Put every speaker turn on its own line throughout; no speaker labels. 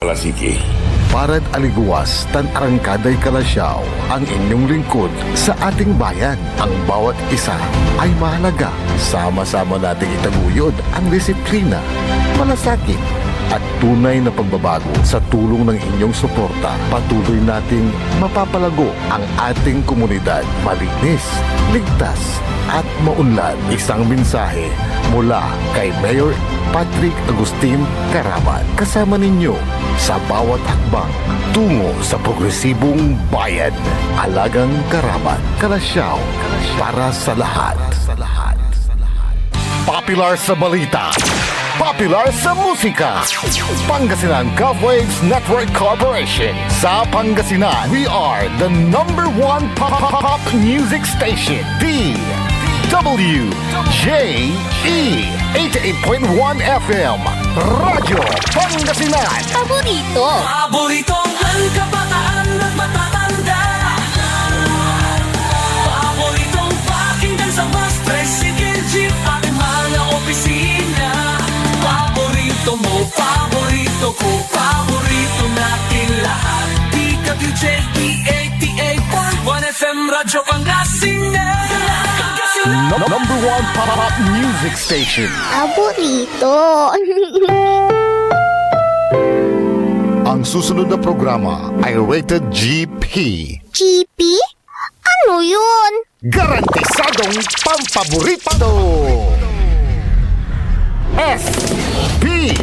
Lasiki.
Parad aliguas tan arangkaday kalasyaw ang inyong lingkod sa ating bayan. Ang bawat isa ay mahalaga. Sama-sama nating itaguyod ang disiplina, malasakit at tunay na pagbabago. Sa tulong ng inyong suporta, patuloy nating mapapalago ang ating komunidad. Malinis, ligtas at maunlad. Isang mensahe mula kay Mayor Patrick Agustin Caraman. Kasama ninyo sa bawat hakbang tungo sa progresibong bayan. Alagang Caraman, Kalasyaw, para sa lahat. Popular sa balita, popular sa musika. Pangasinan Govwaves Network Corporation. Sa Pangasinan, we are the #1 pop music station. WJE 88.1 FM Radyo Pangasinan.
Paboritong ang kabataan at matatanda. Paboritong pakinggan sa bus, tricycle, jeep at mga opisina. Paborito mo, paborito ko, paborito natin lahat. DWJE 88.1 FM Radyo Pangasinan.
#1 pop music station.
Paborito.
Ang susunod na programa ay rated GP.
GP? Ano yun?
Garantisadong pampaborito. SPM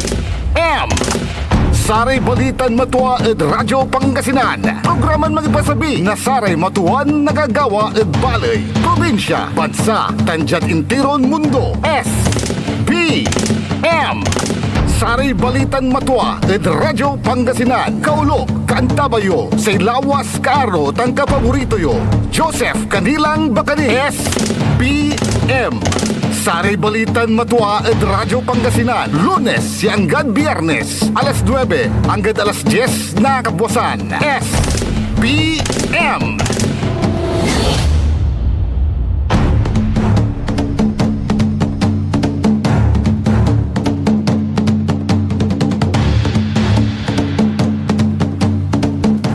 Saray Balitan Matuwa ed Radyo Pangasinan. Programan magipasabi na saray matuan nagagawa ed balay, probinsya, bansa, tanjat intiron mundo. SPM Saray Balitan Matuwa ed Radyo Pangasinan. Kaulo, Kantabayo, say lawas kaaro tang kapaborito yo. Joseph Kanilang Bakani. SPM Saray Balitan Matuwa ed Radyo Pangasinan. Lunes hanggang Biyernes, alas 9 hanggang alas 10 na kabuwasan. SPM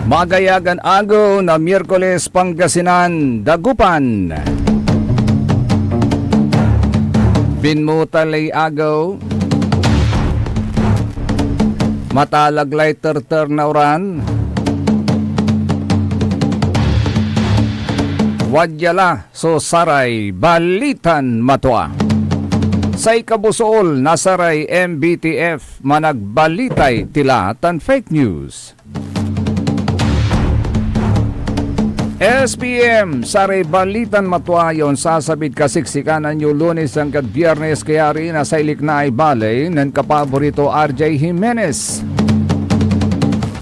Magayagan agaw na Miyerkules Pangasinan, Dagupan. Binmutalay agaw, matalaglay terter na oran, wadyala so saray Balitan Matuwa. Say kabusool nasaray MBTF managbalitay tila tan fake news. SPM Saray Balitan Matuwa yon sasabit kasiksikanan nyo Lunes hanggang Biyernes kaya rin nasa ilik na ay balay ng kapaborito RJ Jimenez.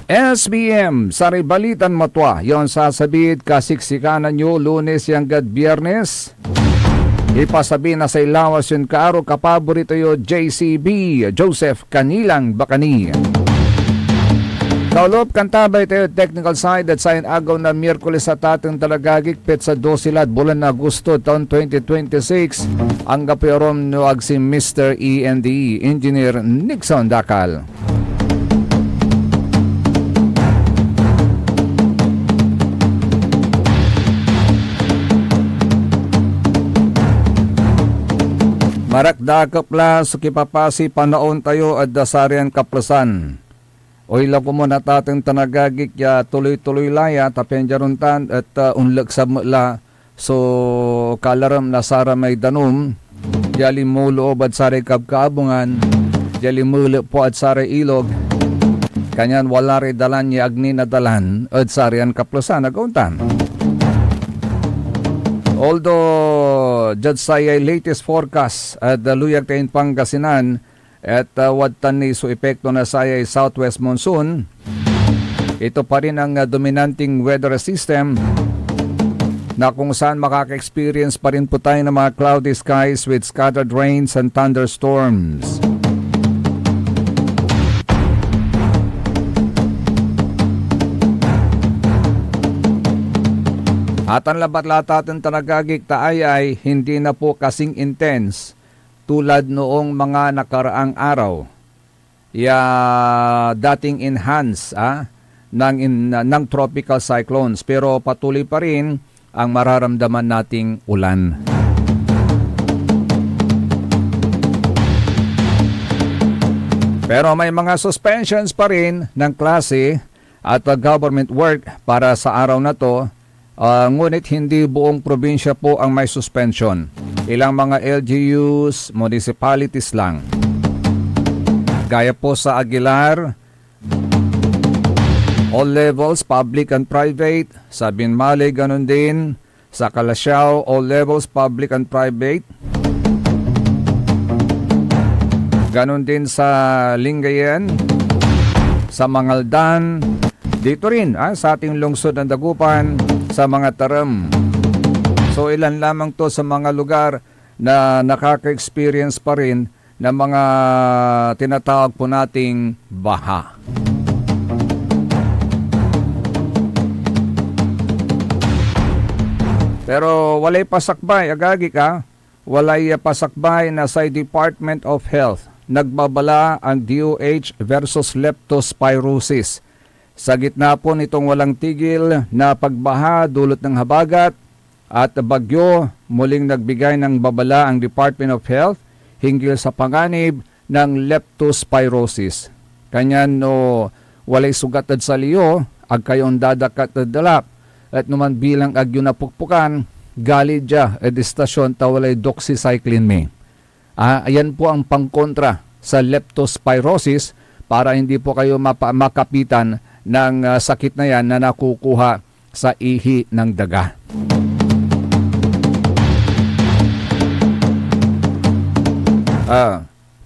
SPM Saray Balitan Matuwa yon sasabit kasiksikanan nyo Lunes hanggang Biyernes. Ipasabi na sa ilawas yung kaaro kapaborito yo JCB Joseph Kanilang Bakani. Kaulop kantabay tayo technical side at sayin agaw na Miyerkules sa tatang talagagik pet sa 12 bulan na Agosto taon 2026 ang kapiyorom no agsi Mr. E&D Engineer Nixon Dakal. Marakdakap la sa kipapasi panaon tayo at dasarian kaplasan. Oy lapo mo natateng tanagagik ya tuloy-tuloy laya tapenjaruntan at unlag sa mula so kalaram na sara may danum jali mulo at sare kabkaabungan jali mulo po at sare ilog kanyan wala rin dalan ni agni na dalan at sarian kaplusan nagauntan. Although judge say latest forecast at luyag tayo Pangasinan at wadtan ni so epekto na sayay southwest monsoon. Ito pa rin ang dominanting weather system na kung saan makaka-experience pa rin po tayo ng mga cloudy skies with scattered rains and thunderstorms. At ang labat-latatin tanagagik taay ay hindi na po kasing intense tulad noong mga nakaraang araw. dating enhance ng tropical cyclones, pero patuloy pa rin ang mararamdaman nating ulan. Pero may mga suspensions pa rin ng klase at government work para sa araw na to, ngunit hindi buong probinsya po ang may suspension. Ilang mga LGUs, municipalities lang. Gaya po sa Aguilar, all levels, public and private. Sa Binmali, ganun din. Sa Calasiao, all levels, public and private. Ganon din sa Lingayen, sa Mangaldan, dito rin sa ating lungsod ng Dagupan, sa mga Taram. So ilan lamang to sa mga lugar na nakaka-experience pa rin ng mga tinatawag po nating baha. Pero walay pasakbay, agagi ka, walay pasakbay na sa Department of Health. Nagbabala ang DOH versus leptospirosis. Sa gitna po nitong walang tigil na pagbaha dulot ng habagat at bagyo, muling nagbigay ng babala ang Department of Health hinggil sa panganib ng leptospirosis. Kanyan no walay sugatad sa liyo, ag kayon dadakat dalap, at numan bilang agyo na pukpukan, galidya edistasyon tawalay doxycycline me. Ayan po ang pangkontra sa leptospirosis para hindi po kayo makapitan ng sakit na yan na nakukuha sa ihi ng daga.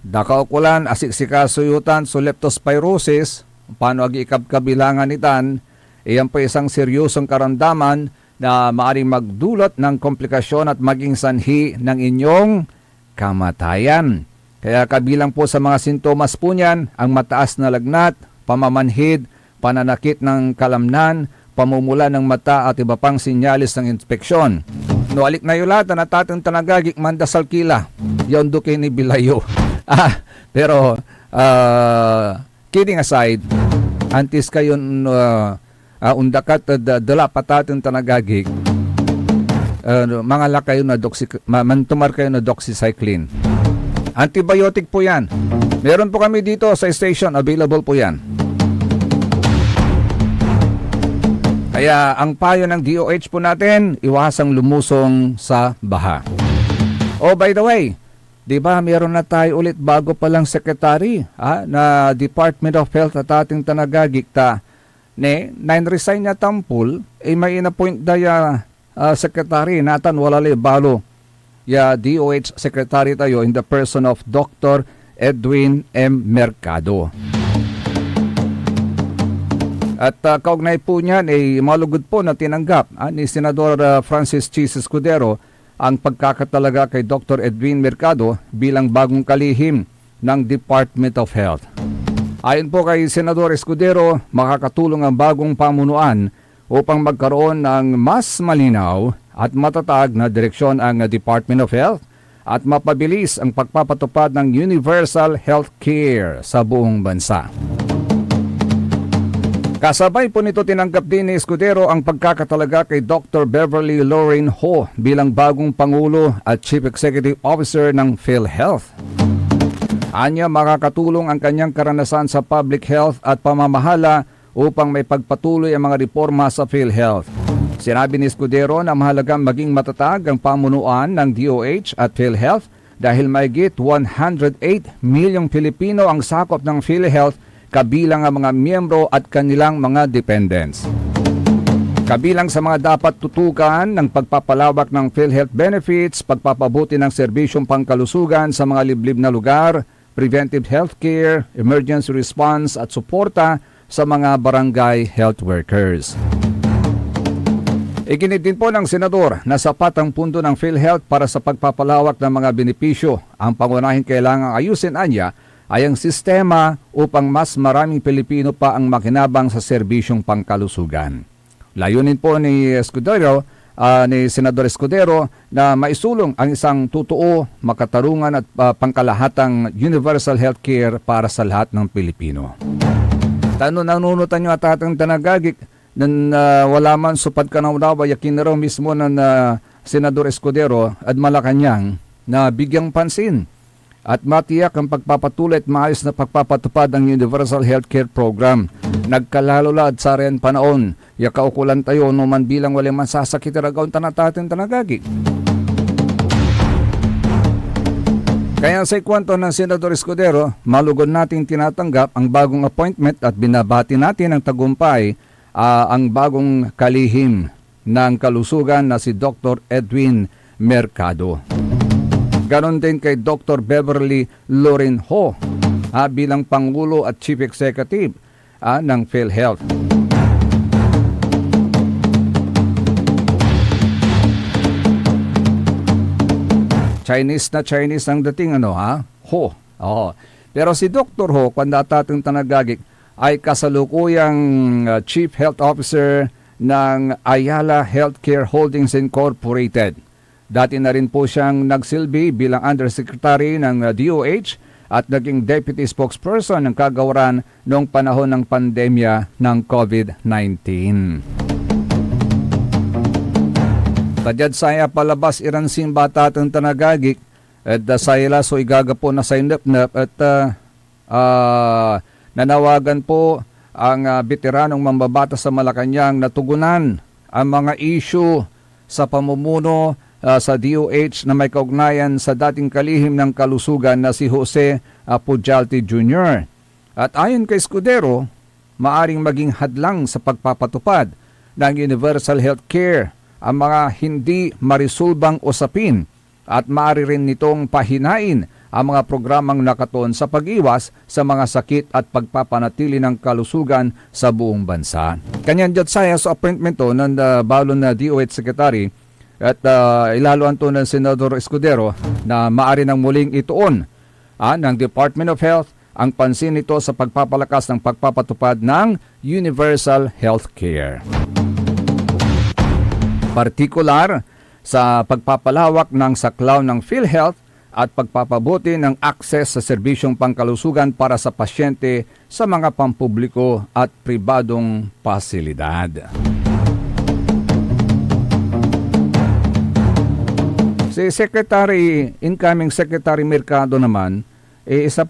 Dakaukulan, asisikasuyutan so leptospirosis, paano agi-ikab-kabilangan itan, iyan po isang seryosong karamdaman na maaaring magdulot ng komplikasyon at maging sanhi ng inyong kamatayan. Kaya kabilang po sa mga sintomas po niyan, ang mataas na lagnat, pamamanhid, pananakit ng kalamnan, pamumula ng mata at iba pang sinyalis ng inspeksyon. No alik na yulata na tatang tanagagik mandasal kila, yon duke ni Bilayo. Pero kidding aside, antis kayo undakat dala patatang tanagagik, mga lakayo na mantumar kayo na doxycycline. Antibiotic po yan. Meron po kami dito sa station, available po yan. Kaya ang payo ng DOH po natin, iwasang lumusong sa baha. Oh, by the way, di ba meron na tayo ulit bago pa lang secretary na Department of Health at ating tanagagikta ne 9 resign na tampul, may inapoint daya secretary natan wala li balo ya DOH secretary tayo in the person of Dr. Edwin M. Mercado. At kaugnay po niyan ay malugod po na tinanggap ni Senador Francis Chis Escudero ang pagkakatalaga kay Dr. Edwin Mercado bilang bagong kalihim ng Department of Health. Ayon po kay Senador Escudero, makakatulong ang bagong pamunuan upang magkaroon ng mas malinaw at matatag na direksyon ang Department of Health at mapabilis ang pagpapatupad ng universal health care sa buong bansa. Kasabay po nito tinanggap din ni Escudero ang pagkakatalaga kay Dr. Beverly Lorraine Ho bilang bagong Pangulo at Chief Executive Officer ng PhilHealth. Anya makakatulong ang kanyang karanasan sa public health at pamamahala upang may pagpatuloy ang mga reforma sa PhilHealth. Sinabi ni Escudero na mahalagang maging matatag ang pamunuan ng DOH at PhilHealth dahil mahigit 108 milyong Pilipino ang sakop ng PhilHealth kabilang ang mga miyembro at kanilang mga dependents. Kabilang sa mga dapat tutukan ng pagpapalawak ng PhilHealth benefits, pagpapabuti ng serbisyong pangkalusugan sa mga liblib na lugar, preventive healthcare, emergency response at suporta sa mga barangay health workers. Iginit din po ng Senador na sapat ang pundo ng PhilHealth para sa pagpapalawak ng mga benepisyo. Ang pangunahing kailangang ayusin anya ay ang sistema upang mas maraming Pilipino pa ang makinabang sa serbisyong pangkalusugan. Layunin po ni Escudero ni Senador Escudero na maisulong ang isang totoo, makatarungan at pangkalahatang universal healthcare para sa lahat ng Pilipino. Nanunutan nyo at atang tanagagik na wala man supad ka na unawa yakin na raw mismo ng Senador Escudero at Malacanang na bigyang pansin at matiyak ang pagpapatuloy at maayos na pagpapatupad ng Universal Healthcare Program. Nagkalalula at sa rin panahon, yakaukulan tayo no man bilang wala man sasakit ragaw tanatatin tanagagi. Kaya sa ikwento ng Senador Escudero, malugod nating tinatanggap ang bagong appointment at binabati natin ang tagumpay ang bagong kalihim ng kalusugan na si Dr. Edwin Mercado. Ganon din kay Dr. Beverly Lorenho bilang Pangulo at Chief Executive ng PhilHealth. Chinese ang dating Ho. Oh. Pero si Dr. Ho, kung datatong tanagagik, ay kasalukuyang Chief Health Officer ng Ayala Healthcare Holdings Incorporated. Dati na rin po siyang nagsilbi bilang Undersecretary ng DOH at naging Deputy Spokesperson ng kagawaran noong panahon ng pandemya ng COVID-19. Tadyad saya palabas iran simbata at tanagagik at sayla so igagapo na sa inapnap at nanawagan po ang veteranong mambabata sa Malacanang na tugunan ang mga issue sa pamumuno sa DOH na may kaugnayan sa dating kalihim ng kalusugan na si Jose Pujalti Jr. At ayon kay Escudero, maaring maging hadlang sa pagpapatupad ng universal health care ang mga hindi marisulbang usapin at maaari rin nitong pahinain ang mga programang nakatuon sa pag-iwas sa mga sakit at pagpapanatili ng kalusugan sa buong bansa. Kanyan dyan saya sa appointment ng balon na DOH Secretary at ilaluan to ng Senador Escudero na maaari nang muling ituon ng Department of Health ang pansin nito sa pagpapalakas ng pagpapatupad ng universal health care. Partikular sa pagpapalawak ng saklaw ng PhilHealth at pagpapabuti ng akses sa serbisyong pangkalusugan para sa pasyente sa mga pampubliko at pribadong pasilidad. Si incoming Secretary Mercado naman, isa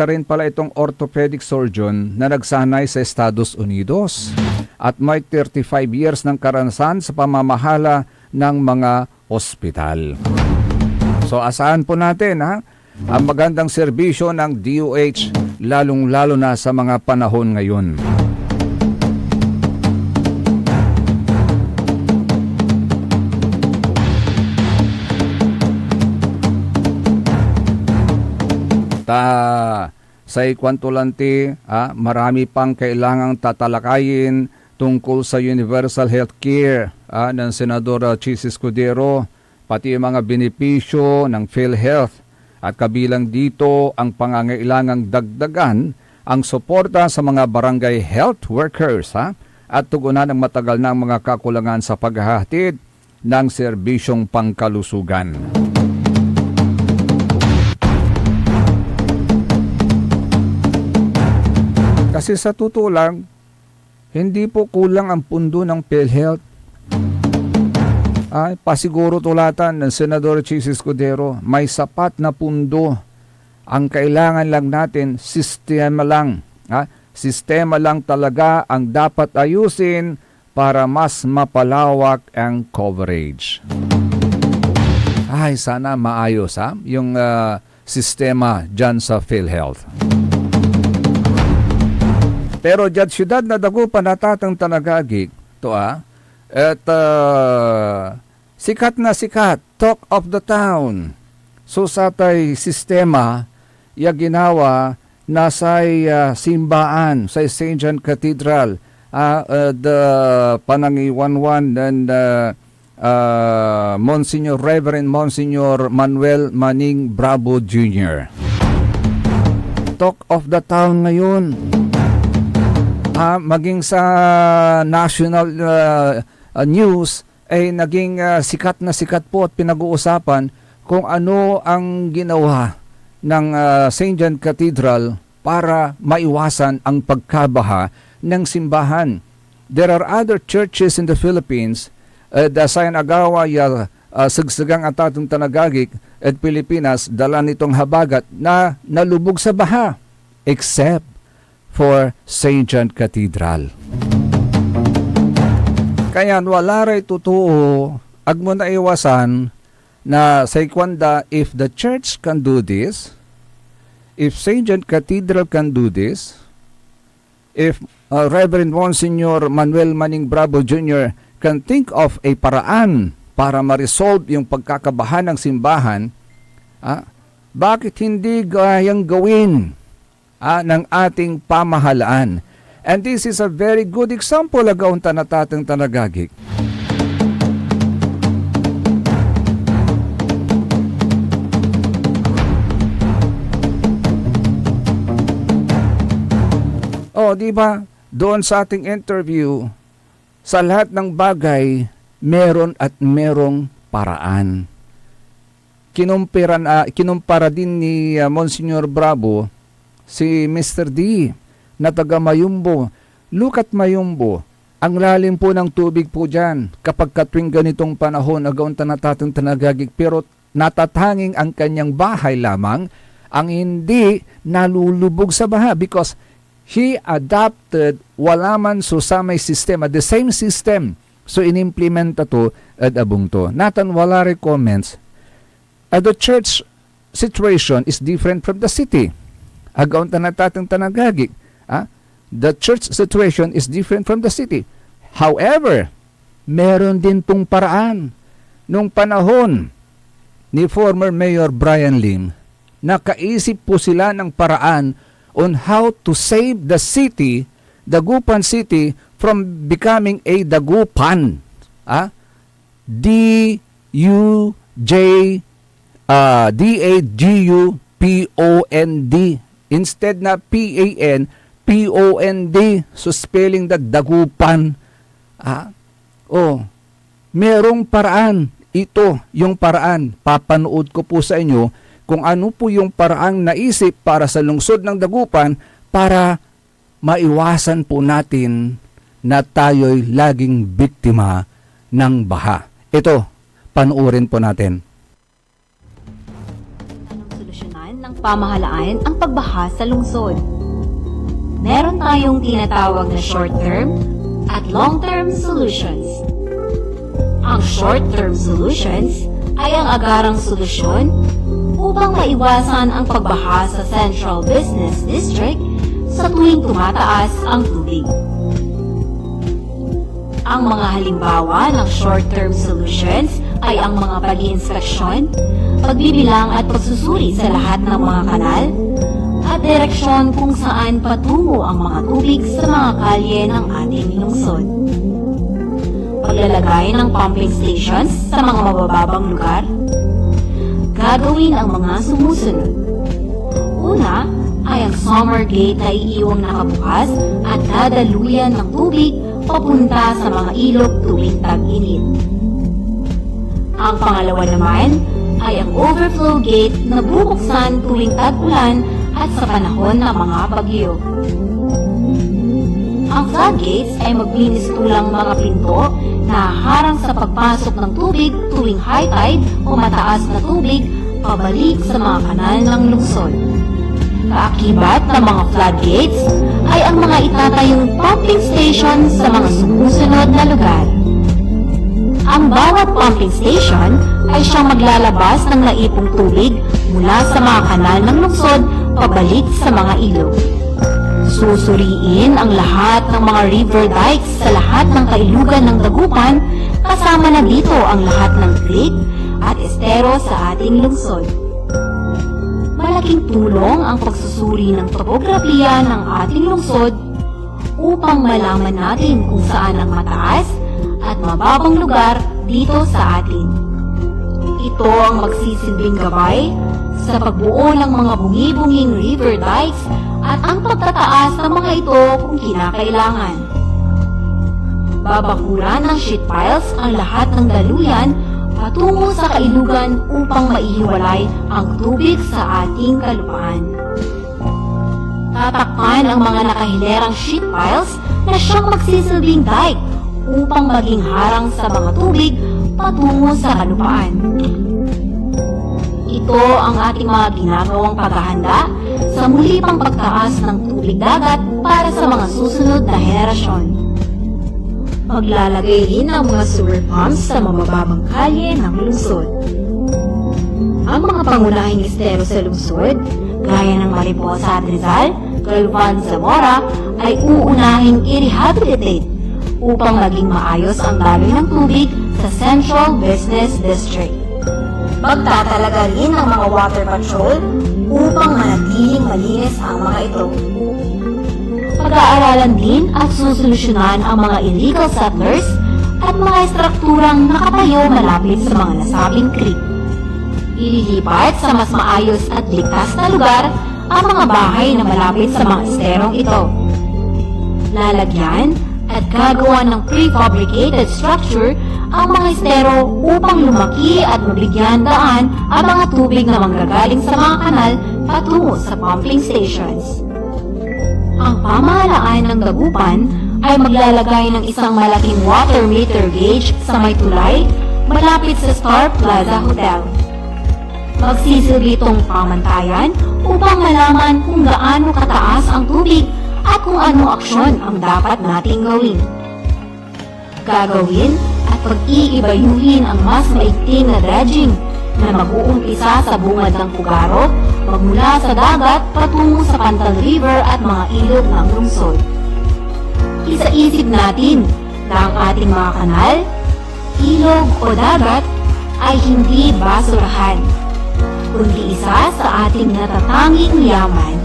rin pala itong orthopedic surgeon na nagsanay sa Estados Unidos at may 35 years ng karanasan sa pamamahala ng mga ospital. So asahan po natin ang magandang serbisyo ng DOH lalong-lalo na sa mga panahon ngayon. Sa ikwantulanti, marami pang kailangang tatalakayin tungkol sa universal health care ng Senador Chis Escudero, pati yung mga benepisyo ng PhilHealth at kabilang dito ang pangangailangang dagdagan ang suporta sa mga barangay health workers at tugunan ng matagal na mga kakulangan sa paghahatid ng serbisyong pangkalusugan. Kasi sa totoo lang, hindi po kulang ang pundo ng PhilHealth. Pasiguro tulatan ng Senador Chis Escudero, may sapat na pundo. Ang kailangan lang natin, sistema lang. Sistema lang talaga ang dapat ayusin para mas mapalawak ang coverage. Sana maayos yung sistema dyan sa PhilHealth. Pero dyan siyudad na dagupan natatang tanagagik at sikat na sikat, talk of the town. So satay sistema ya ginawa nasay simbaan sa St. John Cathedral the panangiwanwan and Reverend Monsignor Manuel Manning Bravo Jr. Talk of the town ngayon. Maging sa national news ay naging sikat na sikat po at pinag-uusapan kung ano ang ginawa ng St. John Cathedral para maiwasan ang pagkabaha ng simbahan. There are other churches in the Philippines, Dasayan Agawa, Sagsagang at Atong Tanagagik at Pilipinas, dala nitong habagat na nalubog sa baha, except for St. John Cathedral. Kaya wala rin totoo, ag mo na iwasan na sa ikwanda, if the church can do this, if St. John Cathedral can do this, if Reverend Monsignor Manuel Manning Bravo Jr. can think of a paraan para ma-resolve yung pagkakabahan ng simbahan, bakit hindi gayang gawin ng ating pamahalaan? And this is a very good example agaon natatang tanagagik. Di ba? Doon sa ating interview, sa lahat ng bagay, meron at merong paraan. Kinumpara din ni Monsignor Bravo si Mr. D na taga Mayumbo. Look at Mayumbo. Ang lalim po ng tubig po dyan kapag katwing ganitong panahon agaon natatang tanagagik, pero natatanging ang kanyang bahay lamang ang hindi nalulubog sa baha because he adopted wala man so sa may sistema, the same system. So inimplementa to at abong to. Natan wala comments. The church situation is different from the city. Agaon natatang tanagagik. The church situation is different from the city. However, meron din pong paraan. Nung panahon ni former Mayor Brian Lim, nakaisip po sila ng paraan on how to save the city, Dagupan City, from becoming a Dagupan. D-A-G-U-P-O-N-D. Instead na P-A-N-P-O-N-D. So spelling that Dagupan. Merong paraan. Ito yung paraan. Papanood ko po sa inyo kung ano po yung paraang naisip para sa lungsod ng Dagupan para maiwasan po natin na tayo'y laging biktima ng baha. Ito, panuorin po natin.
Anong solusyonan ng pamahalaan ang pagbaha sa lungsod? Meron tayong tinatawag na short-term at long-term solutions. Ang short-term solutions ay ang agarang solusyon upang maiwasan ang pagbaha sa Central Business District sa tuwing tumataas ang tubig. Ang mga halimbawa ng short-term solutions ay ang mga pag-iinspeksyon, pagbibilang at pagsusuri sa lahat ng mga kanal, at direksyon kung saan patungo ang mga tubig sa mga kalye ng ating lungsod. Paglalagay ng pumping stations sa mga mabababang lugar. Gagawin ang mga sumusunod. Una ay ang summer gate na iiwang nakabukas at dadaluyan ng tubig papunta sa mga ilog tuwing tag-init. Ang pangalawa naman ay ang overflow gate na bubuksan tuwing tag-ulan at sa panahon ng mga bagyo. Ang floodgates ay maglilistulang mga pinto na harang sa pagpasok ng tubig tuwing high tide o mataas na tubig pabalik sa mga kanal ng lungsod. Kaakibat ng mga floodgates ay ang mga itatayong pumping station sa mga sumusunod na lugar. Ang bawat pumping station ay siyang maglalabas ng naipong tubig mula sa mga kanal ng lungsod pabalik sa mga ilog. Susuriin ang lahat ng mga river dikes sa lahat ng kailugan ng Dagupan, kasama na dito ang lahat ng creek at estero sa ating lungsod. Malaking tulong ang pagsusuri ng topografiya ng ating lungsod upang malaman natin kung saan ang mataas at mababang lugar dito sa atin. Ito ang magsisilbing gabay sa pagbuo ng mga bungi-bunging river dikes at ang pagtataas ng mga ito kung kinakailangan. Babakuran ng sheet piles ang lahat ng daluyan patungo sa kailugan upang maihiwalay ang tubig sa ating kalupaan. Tatakpan ang mga nakahilerang sheet piles na siyang magsisilbing dike upang maging harang sa mga tubig patungo sa kalupaan. Ito ang ating mga ginagawang paghahanda sa muli pang pagtaas ng tubig dagat para sa mga susunod na henerasyon. Maglalagay rin ng mga sewer pumps sa mabababang kalye ng lungsod. Ang mga pangunahing estero sa lungsod, gaya ng Mariposa at Rizal, Calvan, Zamora, ay uunahing i-rehabilitate upang maging maayos ang daloy ng tubig sa Central Business District. Magtatalaga rin ng mga water patrol upang manatiling malinis ang mga ito. Pag-aaralan din at susolusyonan ang mga illegal settlers at mga estrukturang nakatayo malapit sa mga nasabing creek. Ililipat sa mas maayos at ligtas na lugar ang mga bahay na malapit sa mga esterong ito. Lalagyan at gagawa ng prefabricated structure ang mga estero upang lumaki at mabigyan daan ang mga tubig na manggagaling sa mga kanal patungo sa pumping stations. Ang pamahalaan ng Dagupan ay maglalagay ng isang malaking water meter gauge sa may tulay malapit sa Star Plaza Hotel. Magsisilbi itong pamantayan upang malaman kung gaano kataas ang tubig at kung anong aksyon ang dapat nating gawin. Gagawin at pag-iibayuhin ang mas maigting na dredging na mag-uumpisa sa bungad ng Pugaro, magmula sa dagat patungo sa Pantal River at mga ilog ng lungsod. Isa-isip natin na ang ating mga kanal, ilog o dagat ay hindi basurahan, kundi isa sa ating natatanging yaman.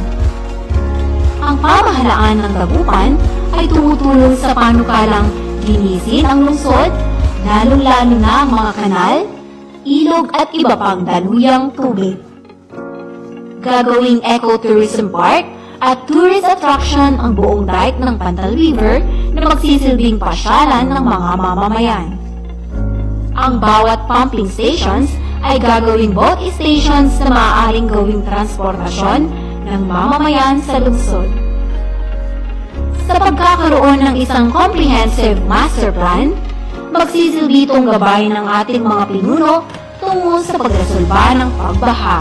Ang pamahalaan ng Dagupan ay tumutulong sa panukalang linisin ang lungsod, lalong-lalo na ang mga kanal, ilog at iba pang daluyang tubig. Gagawing ecotourism park at tourist attraction ang buong dike ng Pantal River na magsisilbing pasyalan ng mga mamamayan. Ang bawat pumping stations ay gagawing boat stations na maaaring gawing transportasyon ng mamamayan sa lungsod. Sa pagkakaroon ng isang comprehensive master plan, magsisilbi itong gabay ng ating mga pinuno tungo sa pagresolba ng pagbaha.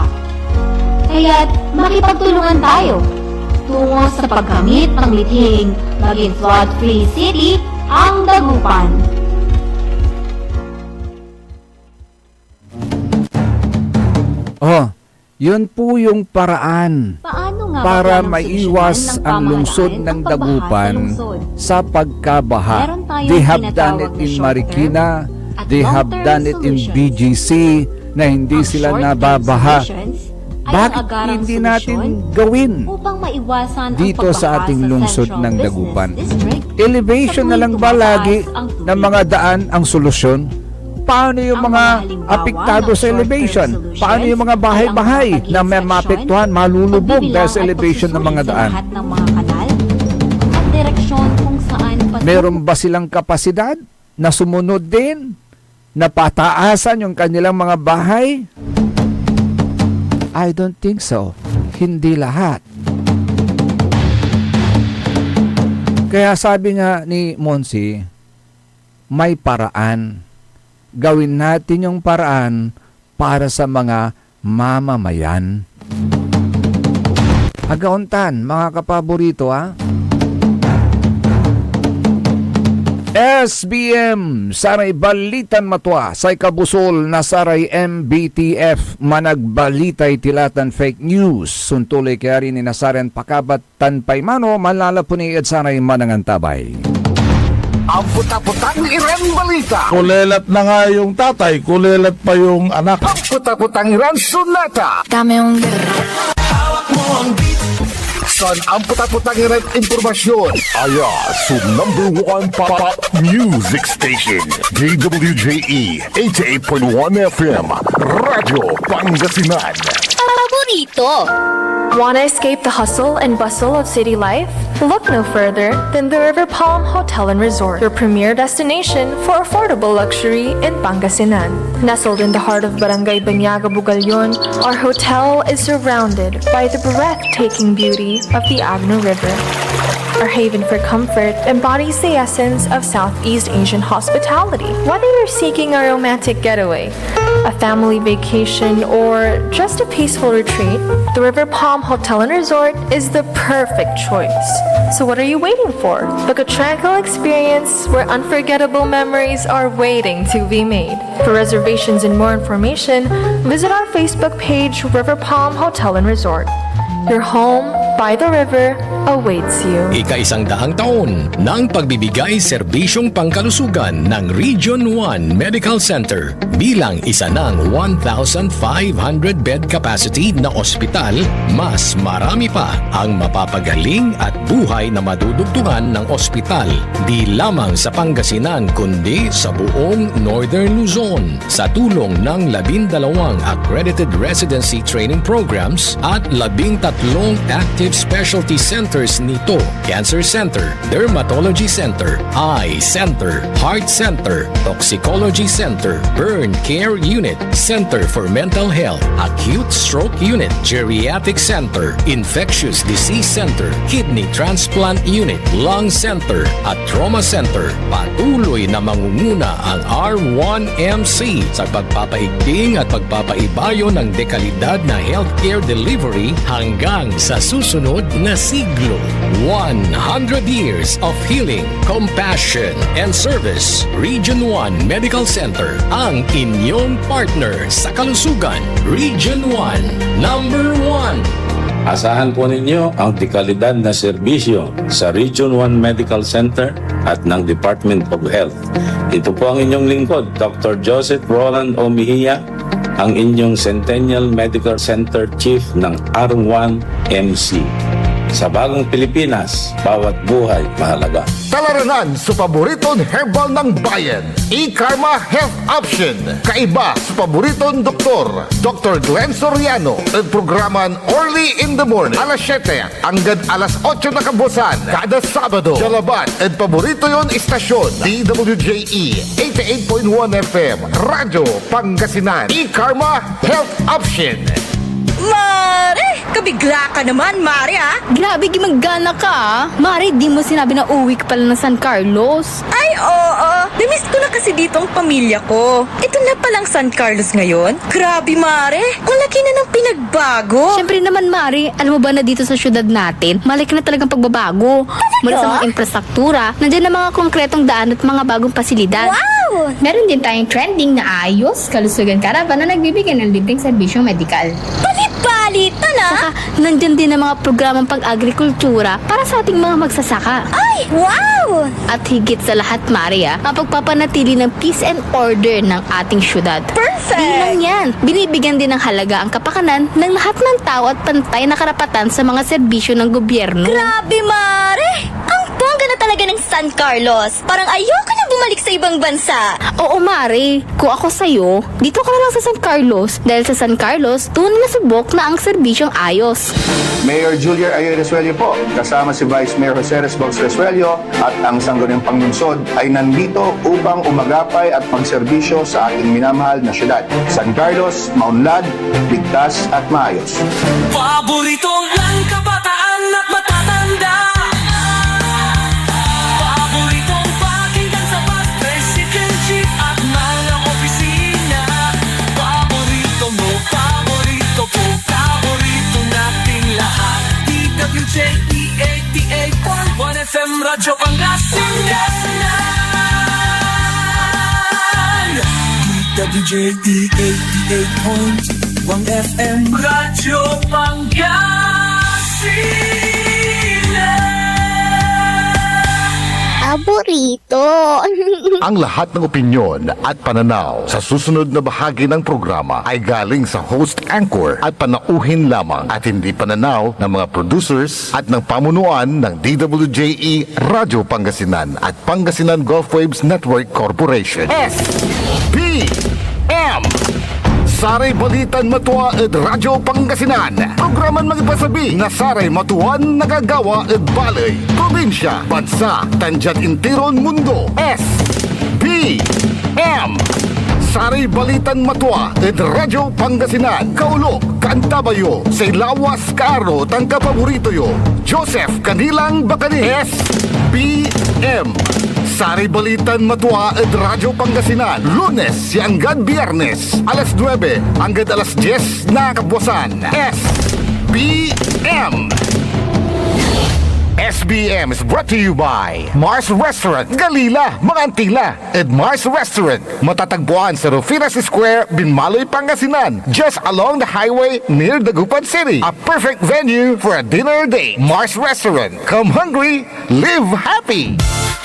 Kaya't makipagtulungan tayo tungo sa pagkamit ng lithing maging flood-free city ang Dagupan.
Oh, yun po yung paraan
Paano nga
para
ba
maiwas ang lungsod ng Dagupan sa pagkabaha.
Meron tayong
They have done
tinatawag
it
na
in
short-term
Marikina,
at
they have
long-term
done it in
solutions.
BGC na hindi sila nababaha. Bakit hindi natin gawin
upang maiwasan ang
dito sa
pagbaha
ating lungsod
Central
ng
Business
Dagupan?
District?
Elevation na lang ba lagi ng mga daan ang solusyon? Paano yung
Ang
mga
mga halimbawa
apektado
ng
sa elevation?
short-term solutions
Paano yung mga bahay-bahay
ay ang
na may
inspection,
maapektuhan, malulubog
pagbibilang
dahil sa
at
elevation ng mga
pagsusulit sa
daan?
lahat ng mga kanal at direksyon kung saan patungo.
Meron ba silang kapasidad na sumunod din? Na pataasan yung kanilang mga bahay? I don't think so. Hindi lahat. Kaya sabi nga ni Monsi, may paraan. Gawin natin yung paraan para sa mga mamamayan. Agauntan, mga kapaborito ha. SBM, saray balitan matwa, say kabusol na saray MBTF, managbalitay tilatan fake news. Suntuloy kaya rin ni Nasaren Pakabat Tanpay Mano, malalapuni at saray manangantabay.
Ang puta-putang Iran balita.
Kulelat na nga yung tatay, kulelat pa yung anak.
Ang puta-putang Iran sunata.
Hawak mo ang beat.
San ang puta-putang Iran impormasyon. Aya, so #1 pop music station. DWJE 88.1 FM. Radyo Pangasinan.
Paborito.
Want to escape the hustle and bustle of city life? Look no further than the River Palm Hotel and Resort, your premier destination for affordable luxury in Pangasinan. Nestled in the heart of Barangay Banyaga, Bugalyon, our hotel is surrounded by the breathtaking beauty of the Agno River. Our haven for comfort embodies the essence of Southeast Asian hospitality. Whether you're seeking a romantic getaway, a family vacation, or just a peaceful retreat, the River Palm Hotel and Resort is the perfect choice. So what are you waiting for? Book a tranquil experience where unforgettable memories are waiting to be made. For reservations and more information, visit our Facebook page, River Palm Hotel and Resort. Your home by the river awaits you.
Ika-100 taon ng pagbibigay serbisyong pangkalusugan ng Region 1 Medical Center bilang isa ng 1,500-bed capacity na ospital, mas marami pa ang mapapagaling at buhay na madudugtungan ng ospital di lamang sa Pangasinan kundi sa buong Northern Luzon sa tulong ng 12 accredited residency training programs at 13 active specialty centers nito: Cancer Center, Dermatology Center, Eye Center, Heart Center, Toxicology Center, Burn Care Unit, Center for Mental Health, Acute Stroke Unit, Geriatric Center, Infectious Disease Center, Kidney Transplant Unit, Lung Center at Trauma Center. Patuloy na mangunguna ang R1MC sa pagpapaigting at pagpapaibayo ng dekalidad na healthcare delivery hanggang sa susunod na siglo. 100 years of healing, compassion, and service. Region 1 Medical Center, ang inyong partner sa kalusugan. Region 1, number 1.
Asahan po ninyo ang dekalidad na serbisyo sa Region 1 Medical Center at ng Department of Health. Ito po ang inyong lingkod, Dr. Joseph Roland O. Mejia, ang inyong Centennial Medical Center Chief ng R1MC. Sa bagong Pilipinas, bawat buhay mahalaga.
Talaranan sa paboritong herbal ng bayan, E-Karma Health Option. Kaiba sa paboritong doktor, Dr. Glenn Soriano. At programan Early in the Morning, alas 7 hanggang alas 8 na kabusan, kada Sabado. Jalabat at paborito yon istasyon, DWJE 88.1 FM, Radyo Pangasinan. E-Karma Health Option.
Mare! Kabigla ka naman, Mare, ha?
Grabe, gimagana ka, ah. Mare, di mo sinabi na uwi ka pala ng San Carlos.
Ay, oo. Namiss ko na kasi dito ang pamilya ko. Ito na palang San Carlos ngayon. Grabe, Mare. Ang laki na ng pinagbago.
Siyempre naman, Mare, alam mo ba na dito sa syudad natin, malaki na talagang pagbabago. Mula sa mga infrastruktura, nandiyan na mga konkretong daan at mga bagong pasilidad.
Wow!
Meron din tayong trending na ayos, kalusugan karavan na nagbibigay ng libreng serbisyong medikal.
Palit-palitan, ha?
Saka, nandyan din ang mga programang pag-agrikultura para sa ating mga magsasaka.
Ay, wow!
At higit sa lahat, Maria, ang pagpapanatili ng peace and order ng ating syudad.
Perfect!
Di lang yan, binibigyan din ng halaga ang kapakanan ng lahat ng tao at pantay na karapatan sa mga serbisyo ng gobyerno.
Grabe, Mare! Ang bongga na talaga ng San Carlos. Parang ayoko na bumalik sa ibang bansa.
Oo, Mare. Kung ako sa'yo, dito ka na lang sa San Carlos. Dahil sa San Carlos, tunay na subok na ang serbisyong ayos.
Mayor Julia Ayoy Resuello po, kasama si Vice Mayor Jose Resbox Resuello at ang Sangguniang Panglungsod ay nandito upang umagapay at magserbisyo sa ating minamahal na syudad. San Carlos, maunlad, ligtas at maayos.
Paboritong ang kabataan at matatanda. Paboritong pakinggan sa bus, tricycle, jeep at mga opisina. Paborito mo, paborito ko, paborito nating lahat. DWJE 88.1 FM, Radyo Pangasinan. DWJE 88.1 FM, Radyo Pangasinan.
Paborito.
Ang lahat ng opinyon at pananaw sa susunod na bahagi ng programa ay galing sa host anchor at panauhin lamang at hindi pananaw ng mga producers at ng pamunuan ng DWJE Radyo Pangasinan at Pangasinan Gulf Waves Network Corporation. S P M Saray Balitan Matua ed Radyo Pangasinan. Programan magipasabi nga saray matuan nagagawa ed balay, probinsya, bansa, tanjat intiron mundo. SBM. Saray Balitan Matua ed Radyo Pangasinan. Kaulo, Kantabayo, say lawas kaaro tang kapaborito yo. Joseph Kanilang Bakani. SBM. Saray Balitan Matua ed Radyo Pangasinan. Lunes hanggang Biyernes, alas 9 hanggang alas 10 na kapuasan. SBM. SBM is brought to you by Mars Restaurant, Galila, Mangantila, and Mars Restaurant. Matatagpuan sa Rufinas Square, Binmaloy, Pangasinan, just along the highway near Dagupan City. A perfect venue for a dinner date. Mars Restaurant. Come hungry, live happy.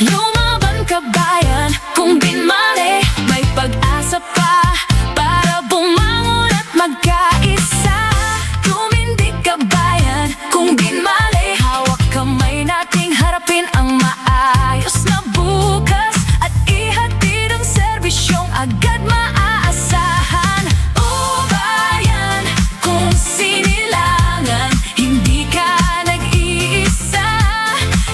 Lumaban ka bayan, kung binmali, may pag-asa pa para bumangon at magkaisa. Tumindig ka bayan, kung binmali, hawak kamay nating harapin ang maayos na bukas at ihatid ang serbisyong agad maaasahan. O bayan, kung sinilangan, hindi ka nag-iisa,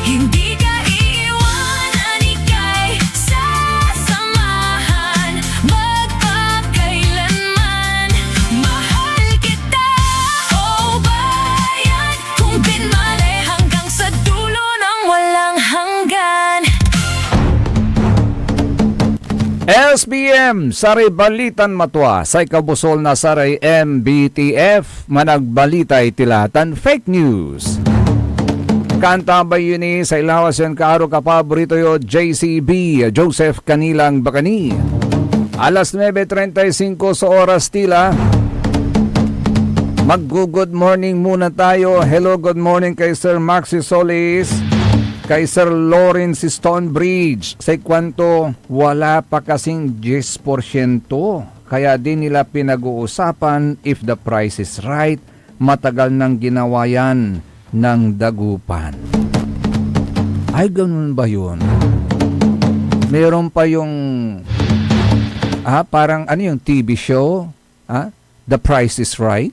hindi ka iiwanan, ika'y sasamahan magpakailanman. Mahal kita, o bayan, kung binmali hanggang sa dulo ng walang hanggan.
SBM, Saray Balitan Matua, say kabusol na saray MBTF, managbalitay tilatan fake news. Kanta ba yun sa ilawas yan kaaro kapaborito yo JCB, Joseph Kanilang Bakani. Alas 9:35 sa oras tila. Mag-good morning muna tayo. Hello, good morning kay Sir Maxi Solis, kay Sir Lawrence Stonebridge. Sa kwanto, wala pa kasing 10%. Kaya din nila pinag-uusapan if the price is right. Matagal nang ginawa yan ng Dagupan. Ay, ganun ba yun? Meron pa yung parang ano yung TV show? The Price is Right?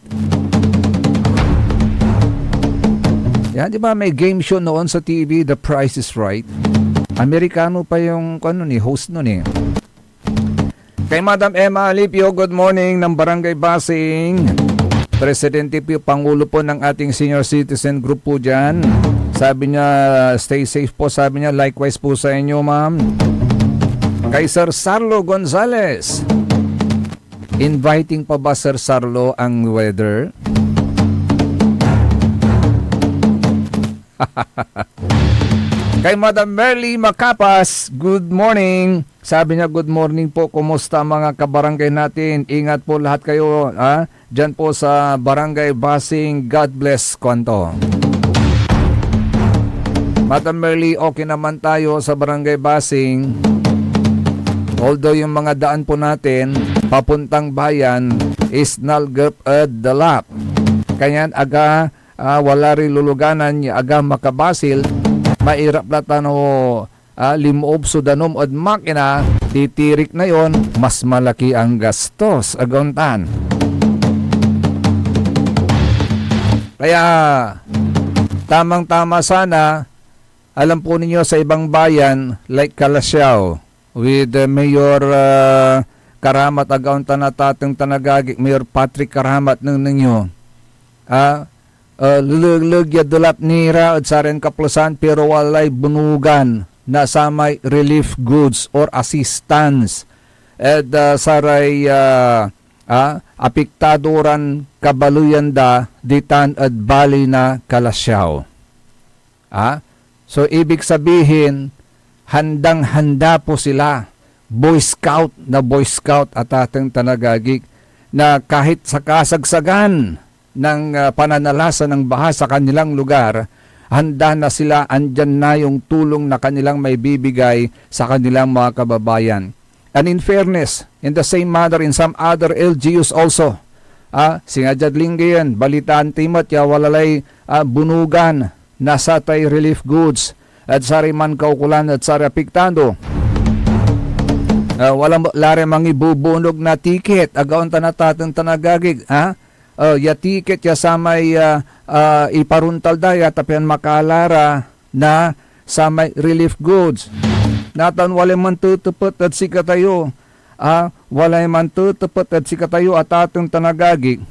Yan, di ba may game show noon sa TV, The Price is Right? Amerikano pa yung host nun eh. Kay Madam Emma Alipio, good morning ng Barangay Basing. Presidente po, Pangulo po ng ating senior citizen group po dyan. Sabi niya, stay safe po, sabi niya, likewise po sa inyo, ma'am. Kay Sir Sarlo Gonzales, inviting pa ba Sir Sarlo ang weather? Kay Madam Merly Macapas, good morning. Sabi niya, good morning po. Kumusta mga kabarangay natin? Ingat po lahat kayo. Diyan po sa Barangay Basing. God bless, Kwanto. Madam Merly, okay naman tayo sa Barangay Basing. Although yung mga daan po natin, papuntang bayan, is nalgap at dalap. Kaya aga, wala rin luluganan, aga makabasil, mairap na tano limoob sudanom od makina, titirik na yon, mas malaki ang gastos, agontan. Kaya, tamang-tama sana, alam po ninyo sa ibang bayan, like Calasiao, with Mayor Karamat agauntan na tatang tanagagik, Mayor Patrick Karamat ng ninyo, lulugya dulap nira at saren kaplasan pero walay bunugan na samay relief goods or assistance at saray apiktadoran kabaluyan da ditan at bali na Kalasyaw. So ibig sabihin handang-handa po sila, Boy Scout at ating tanagagik na kahit sa kasagsagan ng pananalasa ng baha sa kanilang lugar, handa na sila, andyan na yung tulong na kanilang may bibigay sa kanilang mga kababayan. And in fairness, in the same manner, in some other LGUs also, singadjad linggayan, balitaan timot, ya walalay bunugan, nasa tay relief goods, at sari man kaukulan at sari apiktando. Walang lare mangibubunog na ticket. Agaon tanatatan tanagagig. Ya ticket ya sa may iparuntal daya tapian makalara na sa may relief goods. Natan walay man tutupot at sikatayo. Walay man tutupot at sikatayo at atong tanagagig.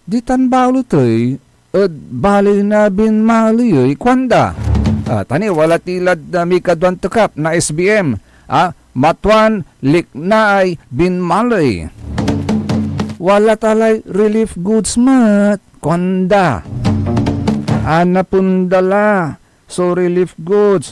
Di tan balo to'y bali na bin mali kwanda. Tani wala tilad na mikadwan tukap na SBM. Matuan liknaay bin mali. Wala talay relief goods mat kwanda. Anapundala so relief goods.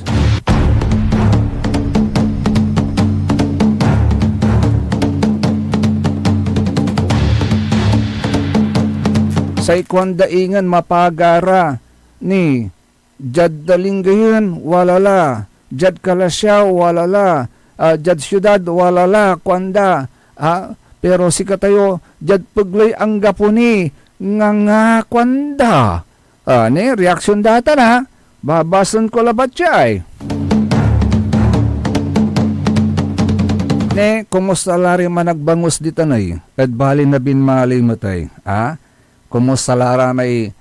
Sa ikwanda ingan mapagara ni Jad Dalinggayan walala, Jad Kalasyaw walala, Jad Syudad walala kwanda. Pero si katayo Jad Puglay ang gapuni nga kwanda. Ni reaksyon data na babasan ko labat siya Ne, kumusta lari managbangus dito na at bali na binmali matay. Kumusta lara may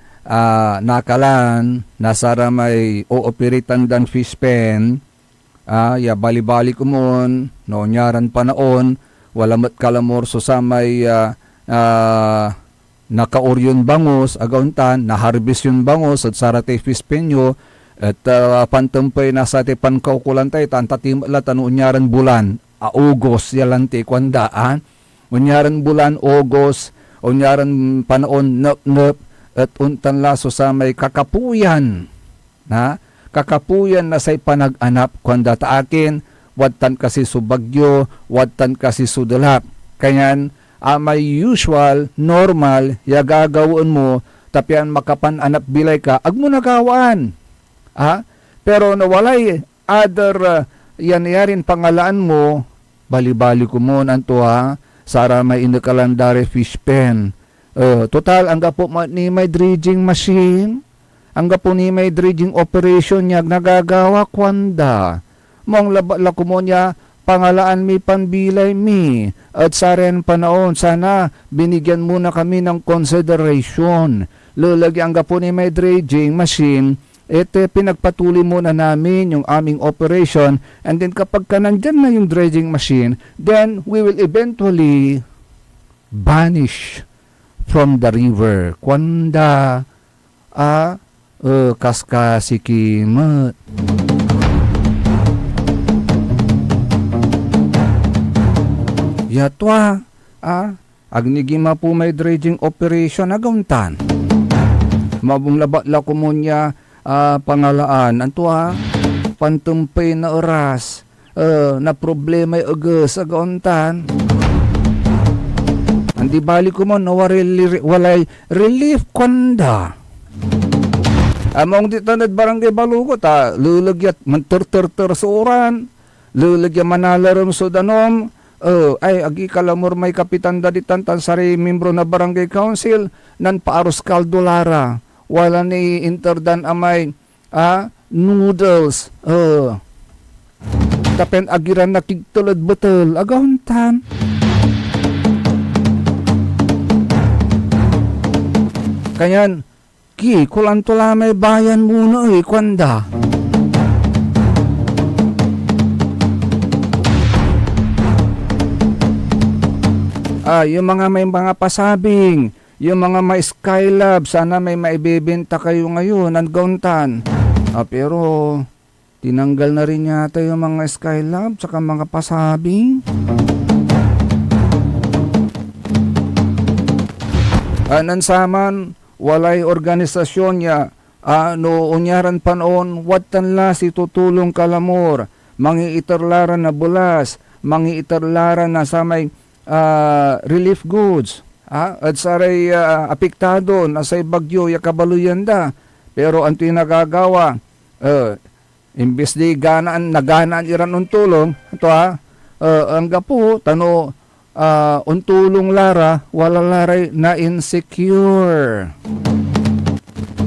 nakalan, nasara may ooperitan dan fish pen, ya bali-bali kumon, noonyaran panaon, wala mat kalamorso sa may nakauryon bangus, agauntan, naharbis yung bangus, at sarate fish pen nyo, at pantumpay nasa te pankaukulan tayo, tantatimala unyaran bulan, August, yalanti, kwandaan, unyaran bulan, August, unyaran panaon, nep, at untan laso sa may kakapuyan, kakapuyan na say panag-anap, kwanda ta akin, wadtan kasi subagyo, wadtan kasi sudalap, kanyan, may usual, normal, ya gagawin mo, tapian makapan-anap bilay ka, ag mo nagawaan. Pero nawalay, other, yan yarin pangalaan mo, bali-bali ko mo nanto sara may inakalandare fish pen. Total, ang gapo ni may dredging machine, ang gapo ni may dredging operation niya, nagagawa kwanda. Mong lako mo niya, pangalaan mi panbilay mi at sa ren panaon sana binigyan muna kami ng consideration lulagi ang gapo ni may dredging machine pinagpatuloy muna namin yung aming operation and then kapag ka nandyan na yung dredging machine then we will eventually vanish from the river kwanda kaskasikimat. Yatwa, agnigima po may dredging operation agauntan. Mabung labat ko mo niya pangalaan. Antua, pantumpay na oras, na problema yung agas agauntan. Andi bali ko mo, walay relief kwanda. Among ditanad barangay Balukot, lulagyat mantur-tur-tur sa oran, lulagyan manalaram so danom, agi kalamor may kapitan daditan sari membro na barangay council nan paaros kaldolara wala ni interdan amay noodles tapen agiran nakigtulad betul agauntan kanyan kulantula may bayan muna kwanda. Yung mga may mga pasabing, yung mga may skylab, sana may maibibenta kayo ngayon, gauntan. Pero, tinanggal na rin yata yung mga skylab, saka mga pasabing. Nansaman, walay organisasyon niya, unyaran panoon, watan la si tutulong kalamor, mangiitarlaran na bulas, mangiitarlaran na sa may relief goods at saray apektado na sa bagyo ya kabaluyanda pero ang tinagagawa imbes di naganaan iran ng tulong ito ang gapo tano untulong lara wala laray na insecure.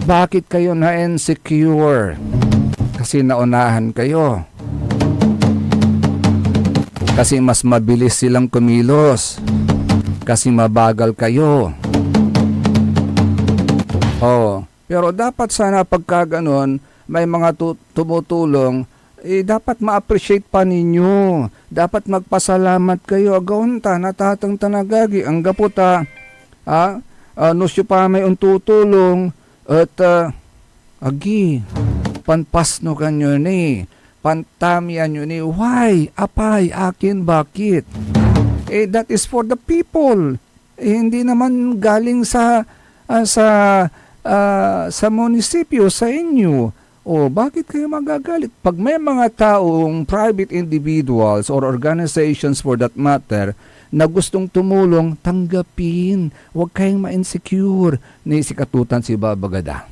Bakit kayo na insecure? kasi naunahan kayo. Kasi mas mabilis silang kumilos. Kasi mabagal kayo. Oh, pero dapat sana pagka ganon, may mga tumutulong, dapat ma-appreciate pa ninyo. Dapat magpasalamat kayo. Agaunta, natatang tanagagi, ang gaputa, nusyo pa may untutulong, at agi, panpas no kanyo ni, pantamian nyo ni, why, apay, akin, bakit? That is for the people. Hindi naman galing sa munisipyo, sa inyo. O bakit kayo magagalit? Pag may mga taong private individuals or organizations for that matter na gustong tumulong, tanggapin. Huwag kayong ma-insecure. Ni sikatutan si Baba Gada.